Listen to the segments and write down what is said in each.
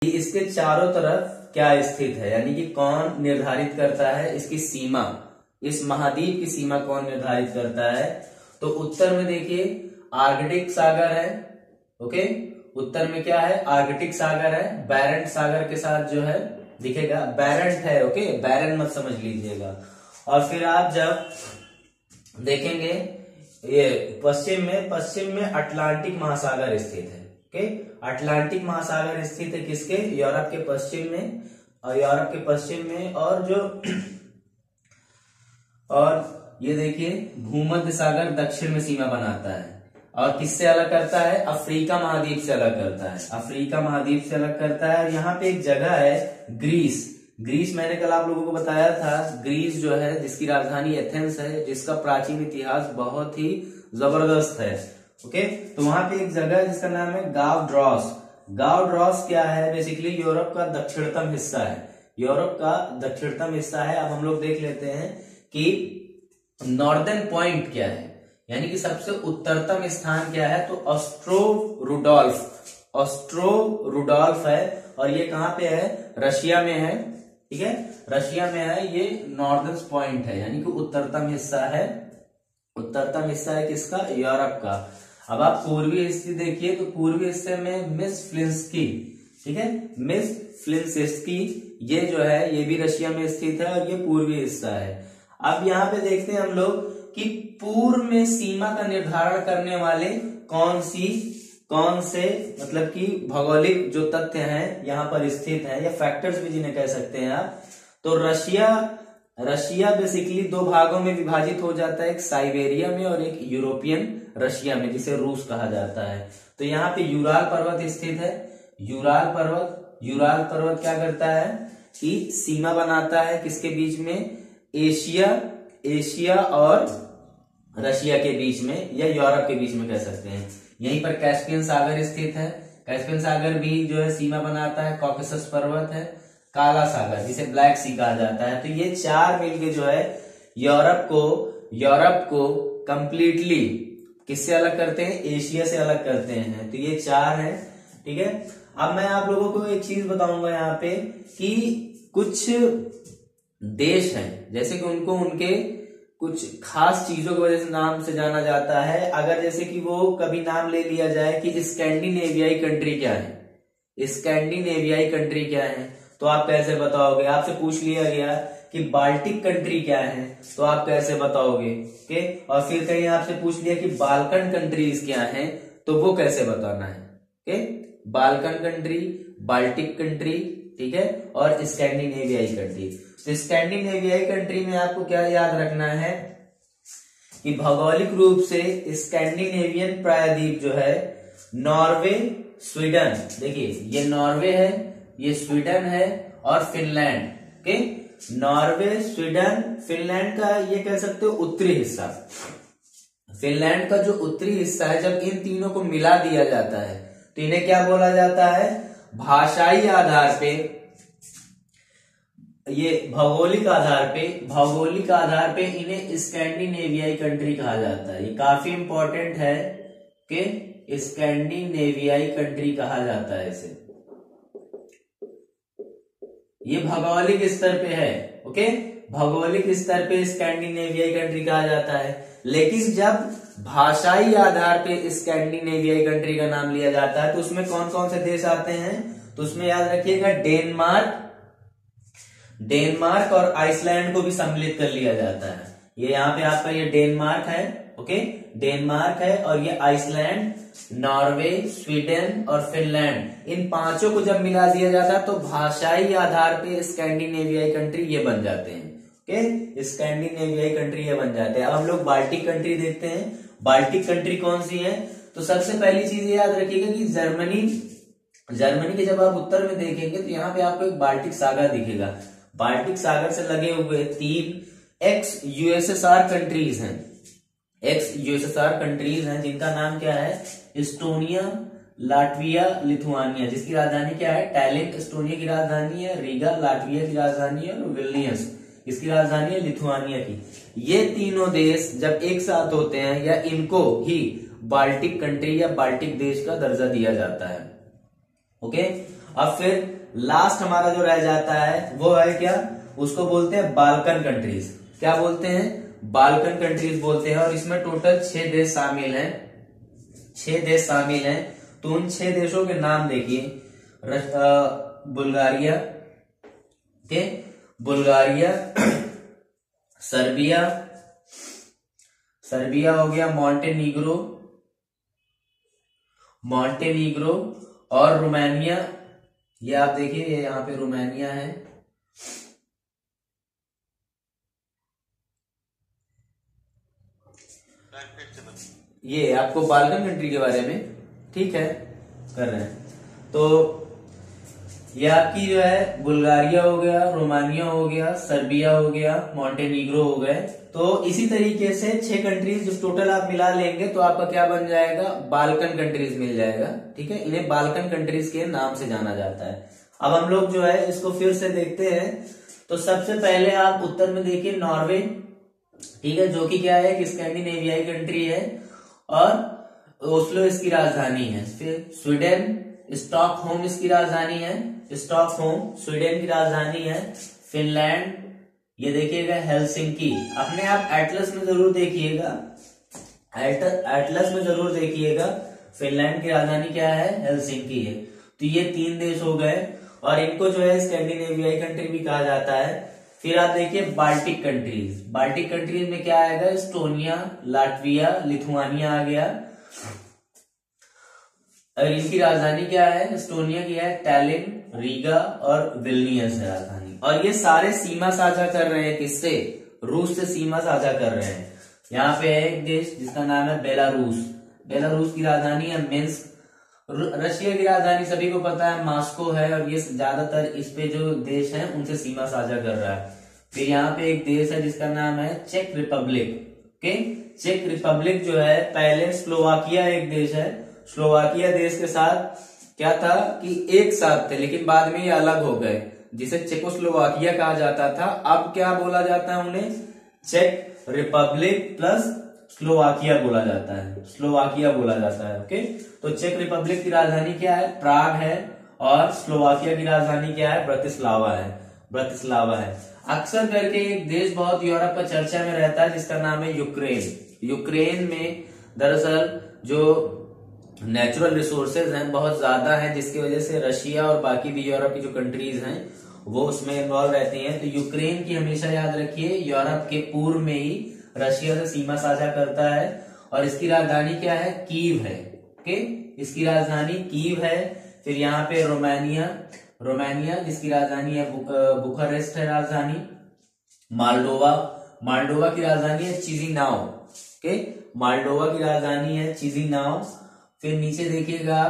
कि इसके चारों तरफ क्या स्थित है, यानी कि कौन निर्धारित करता है इसकी सीमा, इस महाद्वीप की सीमा कौन निर्धारित करता है। तो उत्तर में देखिए आर्कटिक सागर है, ओके, उत्तर में क्या है, आर्कटिक सागर है, बैरेंट सागर के साथ जो है दिखेगा, बैरेंट है, ओके, बैरन मत समझ लीजिएगा। और फिर आप जब देखेंगे ये पश्चिम में अटलांटिक महासागर स्थित है, ओके, अटलांटिक महासागर स्थित है किसके, यूरोप के पश्चिम में, और यूरोप के पश्चिम में, और ये देखिए भूमध्य सागर दक्षिण में सीमा बनाता है, और किससे अलग करता है, अफ्रीका महाद्वीप से अलग करता है, अफ्रीका महाद्वीप से अलग करता है। और यहाँ पे एक जगह है ग्रीस मैंने कल आप लोगों को बताया था, ग्रीस जो है जिसकी राजधानी एथेंस है, जिसका प्राचीन इतिहास बहुत ही जबरदस्त है, ओके। तो वहां पे एक जगह है जिसका नाम है गावड्रॉस क्या है, बेसिकली यूरोप का दक्षिणतम हिस्सा है, यूरोप का दक्षिणतम हिस्सा है। अब हम लोग देख लेते हैं कि नॉर्दर्न पॉइंट क्या है, यानी कि सबसे उत्तरतम स्थान क्या है, तो ऑस्ट्रो रुडोल्फ है, और ये कहां पे है, रशिया में है, ठीक है, रशिया में है, ये नॉर्दर्न पॉइंट है, यानी कि उत्तरतम हिस्सा है किसका, यूरोप का। अब आप पूर्वी हिस्से देखिए, तो पूर्वी हिस्से में मिस फ्लिंस्की, ठीक है, मिस फ्लिंस्की, ये जो है ये भी रशिया में स्थित है, और ये पूर्वी हिस्सा है। अब यहाँ पे देखते हैं हम लोग कि पूर्व में सीमा का निर्धारण करने वाले कौन से मतलब कि भौगोलिक जो तथ्य हैं यहाँ पर स्थित है, या फैक्टर्स भी जिन्हें कह सकते हैं आप। तो रशिया बेसिकली दो भागों में विभाजित हो जाता है, एक साइबेरिया में और एक यूरोपियन रशिया में, जिसे रूस कहा जाता है। तो यहाँ पे यूराल पर्वत स्थित है, यूराल पर्वत क्या करता है कि सीमा बनाता है किसके बीच में, एशिया और रशिया के बीच में, या यूरोप के बीच में कह सकते हैं। यहीं पर कैस्पियन सागर स्थित है, कैस्पियन सागर भी जो है सीमा बनाता है, कॉकेसस पर्वत है, काला सागर जिसे ब्लैक सी कहा जाता है। तो ये चार मिलके जो है यूरोप को कंप्लीटली किससे अलग करते हैं, एशिया से अलग करते हैं। तो ये चार है, ठीक है। अब मैं आप लोगों को एक चीज बताऊंगा यहाँ पे कि कुछ देश हैं जैसे कि उनको उनके कुछ खास चीजों की वजह से नाम से जाना जाता है। अगर जैसे कि वो कभी नाम ले लिया जाए कि स्कैंडिनेवियाई कंट्री क्या है, स्कैंडिनेवियाई कंट्री क्या है, तो आप कैसे बताओगे। आपसे पूछ लिया गया कि बाल्टिक कंट्री क्या है, तो आप कैसे बताओगे, ओके। और फिर कहीं आपसे पूछ लिया कि बाल्कन कंट्रीज क्या है, तो वो कैसे बताना है, okay. Balkan country, Baltic country, ठीक है, और स्कैंडिनेवियाई कंट्री। तो स्कैंडिनेवियाई कंट्री में आपको क्या याद रखना है कि भौगोलिक रूप से स्कैंडिनेवियन प्रायद्वीप जो है नॉर्वे, स्वीडन, देखिए ये नॉर्वे है, ये स्वीडन है, और Finland, okay. Norway, Sweden, Finland का ये कह सकते हो उत्तरी हिस्सा, फिनलैंड का जो उत्तरी हिस्सा है, जब इन तीनों को मिला दिया जाता है तो इन्हें क्या बोला जाता है, भाषाई आधार पे, ये भौगोलिक आधार पे इन्हें स्कैंडिनेवियाई कंट्री कहा जाता है। ये काफी इंपॉर्टेंट है कि स्कैंडिनेवियाई कंट्री कहा जाता है इसे, ये भौगोलिक स्तर पे है, ओके, भौगोलिक स्तर पे स्कैंडिनेवियाई कंट्री कहा जाता है। लेकिन जब भाषाई आधार पे स्कैंडिनेवियाई कंट्री का नाम लिया जाता है तो उसमें कौन कौन से देश आते हैं, तो उसमें याद रखिएगा डेनमार्क और आइसलैंड को भी सम्मिलित कर लिया जाता है। ये यहाँ पे आपका ये डेनमार्क है, ओके, डेनमार्क है, और ये आइसलैंड, नॉर्वे, स्वीडन और फिनलैंड, इन पांचों को जब मिला दिया जाता है तो भाषाई आधार पे स्कैंडिनेवियाई कंट्री ये बन जाते हैं, ओके, स्कैंडिनेवियाई कंट्री ये बन जाते हैं। अब हम लोग बाल्टिक कंट्री देखते हैं। बाल्टिक कंट्री कौन सी है, तो सबसे पहली चीज याद रखिएगा कि जर्मनी के जब आप उत्तर में देखेंगे तो यहाँ पे आपको एक बाल्टिक सागर दिखेगा। बाल्टिक सागर से लगे हुए 3 एक्स यूएसएसआर कंट्रीज हैं, जिनका नाम क्या है, एस्टोनिया, लाटविया, लिथुआनिया, जिसकी राजधानी क्या है, टैलिन एस्टोनिया की राजधानी है, रीगा लाटविया की राजधानी है, और विल्नियस इसकी राजधानी है लिथुआनिया की। ये तीनों देश जब एक साथ होते हैं या इनको ही बाल्टिक कंट्री या बाल्टिक देश का दर्जा दिया जाता है, ओके। अब फिर लास्ट हमारा जो रह जाता है वो है क्या, उसको बोलते हैं बाल्कन कंट्रीज। क्या बोलते हैं, बाल्कन कंट्रीज बोलते हैं। और इसमें टोटल 6 देश शामिल हैं, 6 देश शामिल हैं। तो उन 6 देशों के नाम देखिए, बुल्गारिया, के बुल्गारिया, सर्बिया, सर्बिया हो गया, मॉन्टेनीग्रो, मॉन्टेनीग्रो और रोमानिया। ये आप देखिए, ये यहाँ पे रोमानिया है। ये आपको बाल्कन कंट्री के बारे में ठीक है कर रहे हैं। तो ये आपकी जो है बुल्गारिया हो गया, रोमानिया हो गया, सर्बिया हो गया, मॉन्टेनीग्रो हो गए। तो इसी तरीके से 6 कंट्रीज जो टोटल आप मिला लेंगे तो आपका क्या बन जाएगा, बाल्कन कंट्रीज मिल जाएगा। ठीक है, इन्हें बाल्कन कंट्रीज के नाम से जाना जाता है। अब हम लोग जो है इसको फिर से देखते हैं। तो सबसे पहले आप उत्तर में देखिए नॉर्वे, ठीक है, जो कि क्या है, एक स्कैंडिनेवियाई कंट्री है और ओस्लो इसकी राजधानी है। फिर स्वीडन, स्टॉकहोम इसकी राजधानी है, स्टॉकहोम स्वीडन की राजधानी है। फिनलैंड, ये देखिएगा हेलसिंकी। अपने आप एटलस में जरूर देखिएगा, एटलस में जरूर देखिएगा, फिनलैंड की राजधानी क्या है, हेलसिंकी है। तो ये 3 देश हो गए और इनको जो है स्कैंडिनेवियाई कंट्री भी कहा जाता है। फिर आप देखिए बाल्टिक कंट्रीज, बाल्टिक कंट्रीज में क्या आएगा, एस्टोनिया, लाटविया, लिथुआनिया आ गया। और इनकी राजधानी क्या है, एस्टोनिया की है टैलिन, रीगा और विल्नियस है राजधानी। और ये सारे सीमा साझा कर रहे हैं किससे, रूस से सीमा साझा कर रहे हैं। यहाँ पे है एक देश जिसका नाम है बेलारूस, बेलारूस की राजधानी है मिन्स्क। रशिया की राजधानी सभी को पता है मॉस्को है और ये ज्यादातर इस पे जो देश हैं उनसे सीमा साझा कर रहा है। फिर यहाँ पे एक देश है जिसका नाम है check Republic. Okay, check Republic जो है, पहले स्लोवाकिया एक देश है, स्लोवाकिया देश के साथ क्या था कि एक साथ थे, लेकिन बाद में ये अलग हो गए, जिसे चेकोस्लोवाकिया कहा जाता था। अब क्या बोला जाता है उन्हें, चेक रिपब्लिक प्लस स्लोवाकिया बोला जाता है, स्लोवाकिया बोला जाता है। ओके, तो चेक रिपब्लिक की राजधानी क्या है, प्राग है और स्लोवाकिया की राजधानी क्या है, ब्रतिस्लावा है, ब्रतिस्लावा है। अक्सर करके एक देश बहुत यूरोप का चर्चा में रहता है जिसका नाम है यूक्रेन। यूक्रेन में दरअसल जो नेचुरल रिसोर्सेज हैं बहुत ज्यादा हैं, जिसकी वजह से रशिया और बाकी भी यूरोप की जो कंट्रीज हैं वो उसमें इन्वॉल्व रहती हैं। तो यूक्रेन की हमेशा याद रखिए, यूरोप के पूर्व में ही रशिया से सीमा साझा करता है और इसकी राजधानी क्या है, कीव है। ओके, इसकी राजधानी कीव है। फिर यहाँ पे रोमानिया, रोमानिया जिसकी राजधानी है बुखारेस्ट है राजधानी। माल्डोवा, माल्डोवा की राजधानी है चिजिनाओ। ओके, माल्डोवा की राजधानी है चिजिनाओ। फिर नीचे देखिएगा,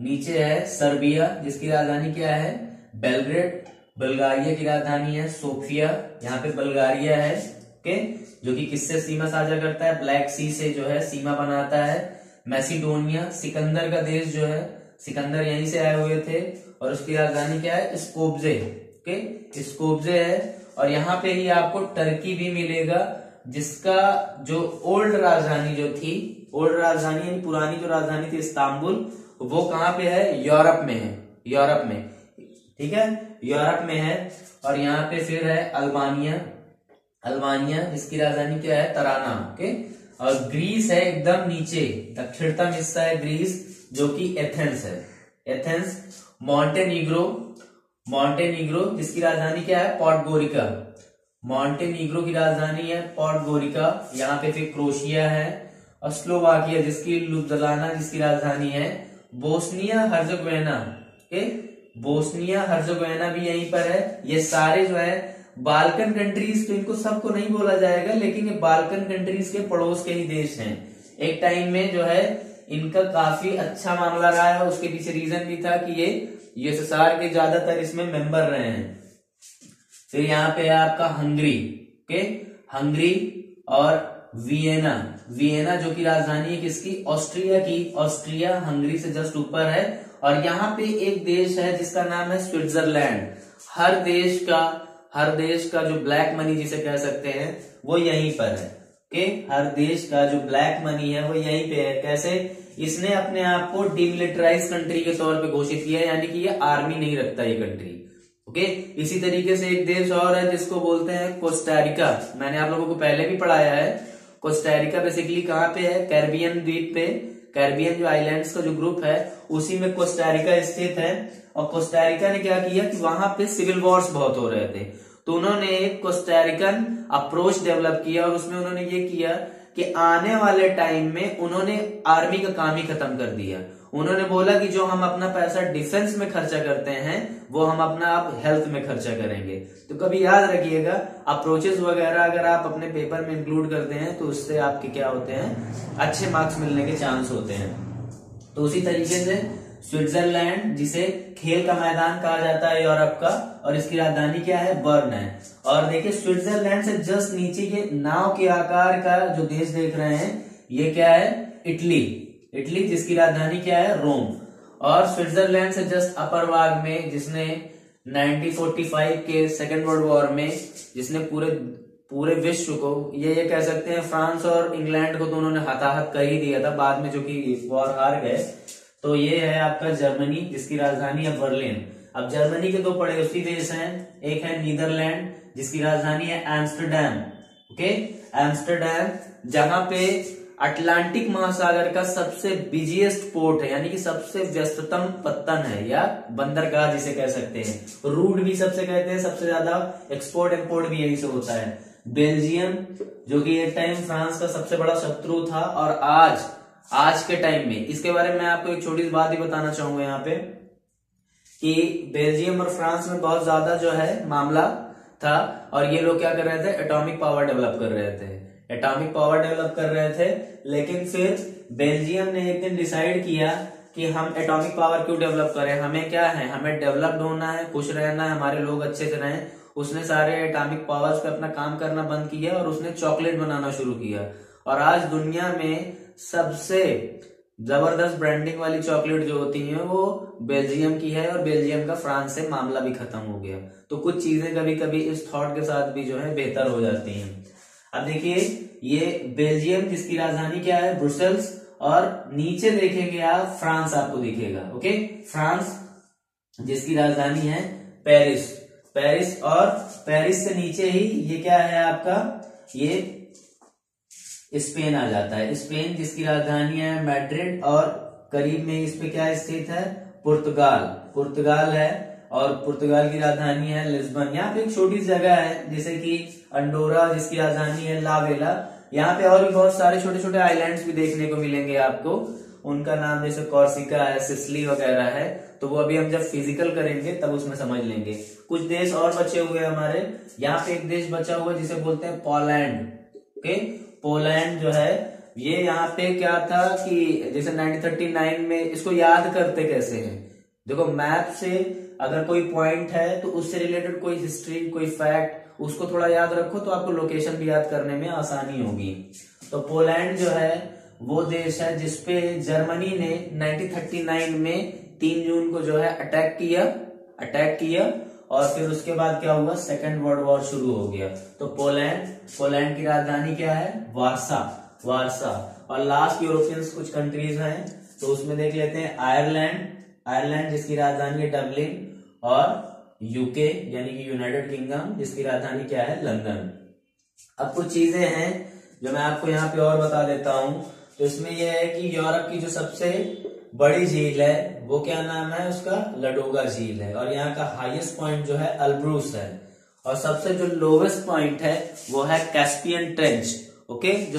नीचे है सर्बिया जिसकी राजधानी क्या है, बेलग्रेड। बल्गारिया की राजधानी है सोफिया, यहाँ पे बल्गारिया है। ओके, जो कि किससे सीमा साझा करता है, ब्लैक सी से जो है सीमा बनाता है। मैसिडोनिया, सिकंदर का देश जो है, सिकंदर यहीं से आए हुए थे और उसकी राजधानी क्या है, स्कोप्जे। ओके, स्कोप्जे है। और यहाँ पे ही आपको टर्की भी मिलेगा जिसका जो ओल्ड राजधानी जो थी, ओल्ड राजधानी यानी पुरानी जो राजधानी थी इस्तांबुल, वो कहाँ पे है, यूरोप में है, यूरोप में। ठीक है, यूरोप में है। और यहाँ पे फिर है अल्बानिया, अल्बानिया जिसकी राजधानी क्या है, तराना। ओके, और ग्रीस है एकदम नीचे, दक्षिणतम हिस्सा है ग्रीस जो कि एथेंस है, एथेंस। मॉन्टेनीग्रो, मॉन्टेनीग्रो जिसकी राजधानी क्या है, पॉडगोरिका। मॉन्टेनीग्रो की राजधानी है पॉडगोरिका। यहाँ पे फिर क्रोशिया है। और स्लोवाकिया जिसकी लुब्जाना जिसकी राजधानी है बोस्निया हर्जेगोविना। बोस्निया हर्जेगोविना भी यहीं पर है। ये सारे जो है बाल्कन कंट्रीज, तो इनको सबको नहीं बोला जाएगा, लेकिन ये बाल्कन कंट्रीज के पड़ोस के ही देश हैं। एक टाइम में जो है इनका काफी अच्छा मामला रहा है, उसके पीछे रीजन भी था कि ये यूएसएसआर के ज्यादातर इसमें मेंबर रहे हैं। फिर यहाँ पे है आपका हंगरी। ओके, हंगरी और वियना, वियना जो की राजधानी है किसकी, ऑस्ट्रिया की। ऑस्ट्रिया हंगरी से जस्ट ऊपर है। और यहाँ पे एक देश है जिसका नाम है स्विट्जरलैंड। हर देश का जो ब्लैक मनी जिसे कह सकते हैं वो यहीं पर है। ओके, हर देश का जो ब्लैक मनी है वो यहीं पे है। कैसे, इसने अपने आप को डिमिलिटराइज कंट्री के तौर पे घोषित किया है, यानी कि ये आर्मी नहीं रखता ये कंट्री। ओके, इसी तरीके से एक देश और है जिसको बोलते हैं कोस्टारिका। मैंने आप लोगों को पहले भी पढ़ाया है। कोस्टारिका बेसिकली कहाँ पे है? कैरिबियन द्वीप पे, कैरिबियन जो आइलैंड्स का जो ग्रुप है उसी में कोस्टारिका स्थित है। और कोस्टारिका ने क्या किया कि वहां पे सिविल वॉर्स बहुत हो रहे थे, तो उन्होंने एक कोस्टारिकन अप्रोच डेवलप किया और उसमें उन्होंने ये किया कि आने वाले टाइम में उन्होंने आर्मी का काम ही खत्म कर दिया। उन्होंने बोला कि जो हम अपना पैसा डिफेंस में खर्चा करते हैं वो हम अपना आप हेल्थ में खर्चा करेंगे। तो कभी याद रखिएगा, अप्रोचेस वगैरह अगर आप अपने पेपर में इंक्लूड करते हैं तो उससे आपके क्या होते हैं, अच्छे मार्क्स मिलने के चांस होते हैं। तो उसी तरीके से स्विट्जरलैंड, जिसे खेल का मैदान कहा जाता है यूरोप का, और इसकी राजधानी क्या है? बर्न है। और देखिए स्विट्जरलैंड से जस्ट नीचे के नाव के आकार का जो देश देख रहे हैं ये क्या है? इटली। इटली जिसकी राजधानी क्या है? रोम। और स्विट्जरलैंड से जस्ट अपर भाग में, जिसने 1945 के सेकेंड वर्ल्ड वॉर में, जिसने पूरे विश्व को ये कह सकते हैं, फ्रांस और इंग्लैंड को तो उन्होंने हताहत कर ही दिया था बाद में, जो कि वॉर हार गए। तो ये है आपका जर्मनी, जिसकी राजधानी है बर्लिन। अब जर्मनी के दो पड़ोसी देश हैं, एक है नीदरलैंड जिसकी राजधानी है एम्स्टर्डम। ओके, एम्स्टर्डम, जहां पे अटलांटिक महासागर का सबसे बिजिएस्ट पोर्ट है, यानी कि सबसे व्यस्ततम पत्तन है या बंदरगाह जिसे कह सकते हैं। रूट भी सबसे कहते हैं, सबसे ज्यादा एक्सपोर्ट इंपोर्ट भी यही से होता है। बेल्जियम, जो कि एक टाइम फ्रांस का सबसे बड़ा शत्रु था, और आज के टाइम में, इसके बारे में आपको एक छोटी सी बात ही बताना चाहूंगा यहाँ पे, कि बेल्जियम और फ्रांस में बहुत ज्यादा जो है मामला था, और ये लोग क्या कर रहे थे? एटॉमिक पावर डेवलप कर रहे थे। एटॉमिक पावर डेवलप कर रहे थे, लेकिन फिर बेल्जियम ने एक दिन डिसाइड किया कि हम एटॉमिक पावर क्यों डेवलप करें, हमें क्या है, हमें डेवलप्ड होना है, खुश रहना है, हमारे लोग अच्छे से रहें। उसने सारे एटॉमिक पावर्स पे अपना काम करना बंद किया और उसने चॉकलेट बनाना शुरू किया। और आज दुनिया में सबसे जबरदस्त ब्रांडिंग वाली चॉकलेट जो होती है वो बेल्जियम की है, और बेल्जियम का फ्रांस से मामला भी खत्म हो गया। तो कुछ चीजें कभी कभी इस थॉट के साथ भी जो है बेहतर हो जाती हैं। अब देखिए ये बेल्जियम जिसकी राजधानी क्या है? ब्रुसेल्स, और नीचे देखेंगे आप फ्रांस आपको दिखेगा। ओके, फ्रांस जिसकी राजधानी है पेरिस। पेरिस, और पेरिस से नीचे ही ये क्या है आपका? ये स्पेन आ जाता है। स्पेन जिसकी राजधानी है मैड्रिड, और करीब में इस पे क्या स्थित है? पुर्तगाल। पुर्तगाल है, और पुर्तगाल की राजधानी है लिस्बन। यहाँ पे एक छोटी जगह है जैसे कि अंडोरा जिसकी राजधानी है ला वेला। यहाँ पे और भी बहुत सारे छोटे छोटे आइलैंड्स भी देखने को मिलेंगे आपको, उनका नाम जैसे कॉर्सिका है, सिसिली वगैरह है। तो वो अभी हम जब फिजिकल करेंगे तब उसमें समझ लेंगे। कुछ देश और बचे हुए हमारे, यहाँ पे एक देश बचा हुआ जिसे बोलते हैं पोलैंड। ओके, पोलैंड जो है ये यहाँ पे क्या था कि जैसे 1939 में, इसको याद करते कैसे हैं? देखो मैप से अगर कोई पॉइंट है तो उससे रिलेटेड कोई हिस्ट्री, कोई फैक्ट, उसको थोड़ा याद रखो तो आपको लोकेशन भी याद करने में आसानी होगी। तो पोलैंड जो है वो देश है जिसपे जर्मनी ने 1939 में 3 जून को जो है अटैक किया, और फिर उसके बाद क्या हुआ? सेकेंड वर्ल्ड वॉर शुरू हो गया। तो पोलैंड की राजधानी क्या है? वारसा। और लास्ट यूरोपियंस कुछ कंट्रीज हैं, तो उसमें देख लेते हैं आयरलैंड जिसकी राजधानी है डबलिन, और यूके यानी कि यूनाइटेड किंगडम जिसकी राजधानी क्या है? लंदन। अब कुछ चीजें हैं जो मैं आपको यहाँ पे और बता देता हूँ। तो इसमें यह है कि यूरोप की जो सबसे बड़ी झील है वो क्या नाम है उसका? लडोगा झील है। और यहाँ का हाईएस्ट पॉइंट जो है अल्ब्रूस है, और सबसे जो लोवेस्ट पॉइंट है वो है कैस्पियन ट्रेंच। ओके, जो